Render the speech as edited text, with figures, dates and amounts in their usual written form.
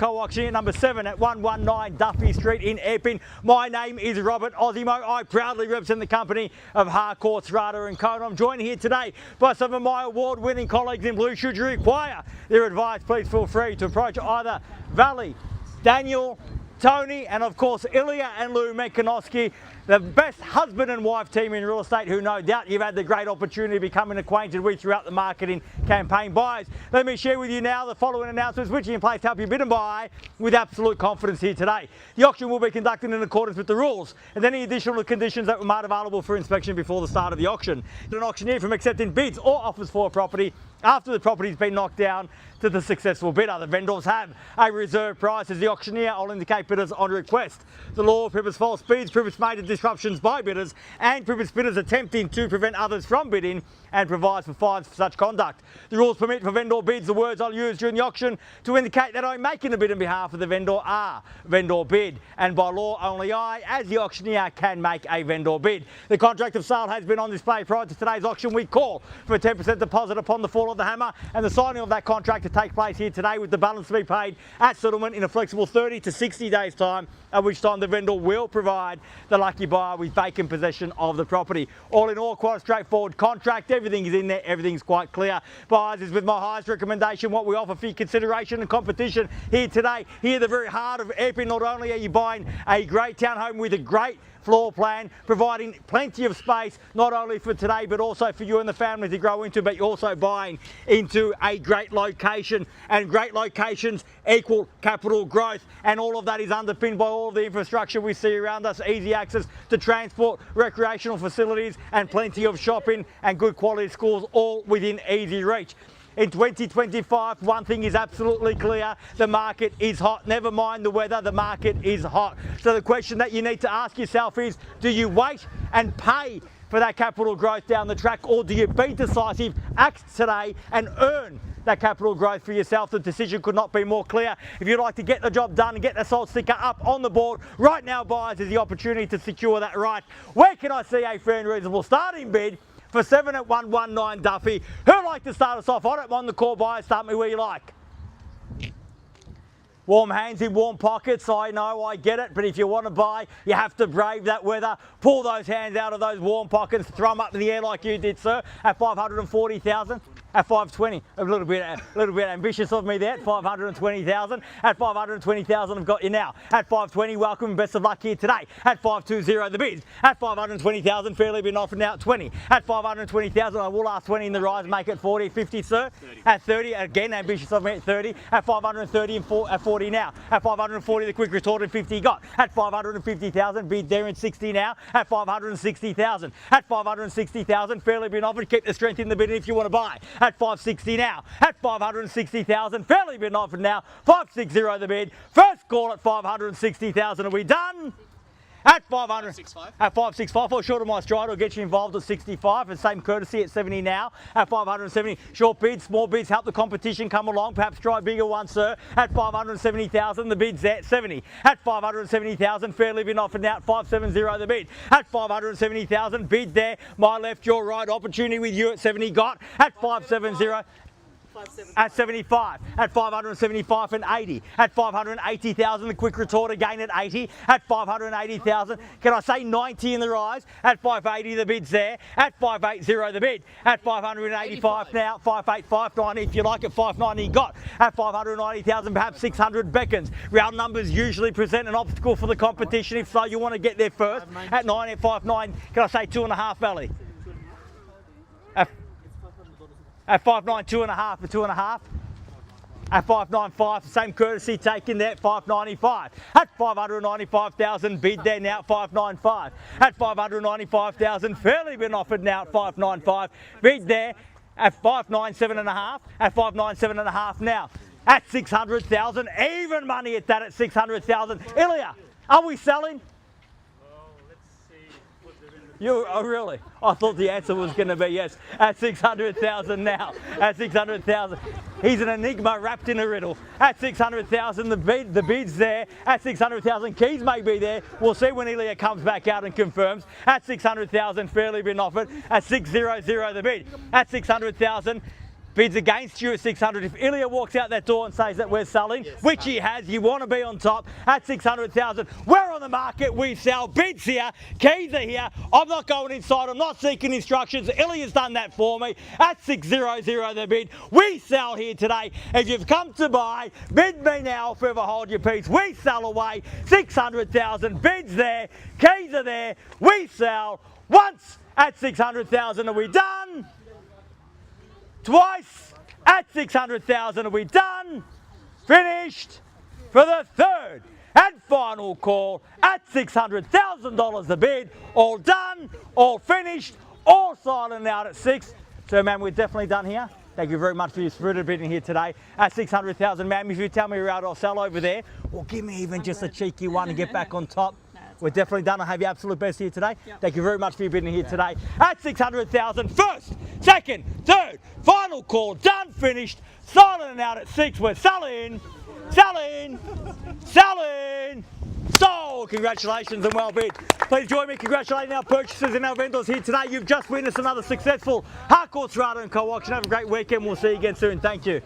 co-auctioneer number 7 at 119 Duffy Street in Epping. My name is Robert Ozzimo. I proudly represent the company of Harcourts, Rata and Co. I'm joined here today by some of my award-winning colleagues in blue. Should you require their advice, please feel free to approach either Valley, Daniel, Tony, and of course Ilia and Lou Menkinoski, the best husband and wife team in real estate, who no doubt you've had the great opportunity of becoming acquainted with throughout the marketing campaign. Buyers, let me share with you now the following announcements which are in place to help you bid and buy with absolute confidence here today. The auction will be conducted in accordance with the rules and any additional conditions that were made available for inspection before the start of the auction. An auctioneer from accepting bids or offers for a property after the property's been knocked down to the successful bidder. The vendors have a reserve price. As the auctioneer, I'll indicate bidders on request. The law prohibits false bids, prohibits major disruptions by bidders, and prohibits bidders attempting to prevent others from bidding, and provides for fines for such conduct. The rules permit for vendor bids. The words I'll use during the auction to indicate that I'm making a bid on behalf of the vendor are vendor bid, and by law only I, as the auctioneer, can make a vendor bid. The contract of sale has been on display prior to today's auction. We call for a 10% deposit upon the fall of the hammer, and the signing of that contract to take place here today, with the balance to be paid at settlement in a flexible 30 to 60 days time, at which time the vendor will provide the lucky buyer with vacant possession of the property. All in all, quite a straightforward contract. Everything is in there, everything's quite clear. Buyers is with my highest recommendation, what we offer for your consideration and competition here today. Here, the very heart of Epping, not only are you buying a great townhome with a great floor plan, providing plenty of space, not only for today but also for you and the family to grow into, but you're also buying into a great location, and great locations equal capital growth, and all of that is underpinned by all of the infrastructure we see around us. Easy access to transport, recreational facilities, and plenty of shopping and good quality schools, all within easy reach. In 2025, one thing is absolutely clear: the market is hot. Never mind the weather, the market is hot. So the question that you need to ask yourself is, do you wait and pay for that capital growth down the track, or do you be decisive, act today and earn that capital growth for yourself? The decision could not be more clear. If you'd like to get the job done and get the salt sticker up on the board right now, buyers, is the opportunity to secure that right. Where can I see a fair and reasonable starting bid for 7 at 119 Duffy? Who'd like to start us off? I don't mind the call, buyers. Start me where you like. Warm hands in warm pockets. I know, I get it, but if you want to buy, you have to brave that weather. Pull those hands out of those warm pockets, throw them up in the air like you did, sir, at 540,000. At 520, a little bit ambitious of me there. At 520,000, at 520,000, I've got you now. At 520, welcome and best of luck here today. At 520, the bids. At 520,000, fairly been offered now at 20. At 520,000, I will ask 20 in the rise, make it 40, 50, sir. 30. At 30, again ambitious of me at 30. At 530 and at 40 now. At 540, the quick retort and 50 got. At 550,000, bid there in 60 now. At 560,000. At 560,000, fairly been offered. Keep the strength in the bidding if you want to buy. At 560 now. At 560,000, fairly been offered now. 560 the bid. First call at 560,000. Are we done? At 500, at 565, fall short of my stride, will get you involved at 65, and same courtesy at 70 now. At 570, short bids, small bids, help the competition come along, perhaps try a bigger one, sir. At 570,000, the bid's there at 70. At 570,000, fairly been offered now at 570 the bid. At 570,000, bid there, my left, your right, opportunity with you at 70 got. At 570. At 75, at 575 and 80, at 580,000, the quick retort again at 80, at 580,000, can I say 90 in the rise? At 580 the bid's there, at 580 the bid, at 585 now, 585, 90 if you like, at 590 got, at 590,000, perhaps 600 beckons. Round numbers usually present an obstacle for the competition, if so you want to get there first. At 9, at 59, can I say 2.5 Valley? At 5.9, 2.5 for 2.5. At 5.95, same courtesy taken there at 5.95. At 595,000, bid there now at 5.95. At 595,000, fairly been offered now at 5.95. Bid there at 5.97.5. At 5.97.5 now. At 600,000, even money at that at 600,000. Ilia, are we selling? Oh, really? I thought the answer was going to be yes. At 600,000 now. At 600,000. He's an enigma wrapped in a riddle. At 600,000, the bid's there. At 600,000, keys may be there. We'll see when Ilia comes back out and confirms. At 600,000, fairly been offered. At 600 the bid. At 600,000. bids against you at 600. If Ilia walks out that door and says that we're selling, which he has, you want to be on top at 600,000. We're on the market, we sell. Bids here, keys are here. I'm not going inside, I'm not seeking instructions. Ilia's done that for me at 600 the bid. We sell here today. If you've come to buy, bid me now or forever hold your peace. We sell away 600,000. Bids there, keys are there. We sell once at 600,000. Are we done? Twice at 600,000. Are we done? Finished for the third and final call at $600,000 the bid. All done, all finished, all silent out at 6. So, man, we're definitely done here. Thank you very much for your spirited bidding here today at 600,000, ma'am. If you tell me you're out, I'll sell over there. Or give me even just a cheeky one and get back on top. We're definitely done. I have your absolute best here today. Yep. Thank you very much for your bidding here today at 600,000. First, second, third, final call, done, finished, silent and out at 6. We're selling, selling, selling, sold. Congratulations and well bid. Please join me congratulating our purchasers and our vendors here today. You've just witnessed another successful Harcourts, Rata and Co auction. Have a great weekend. We'll see you again soon. Thank you.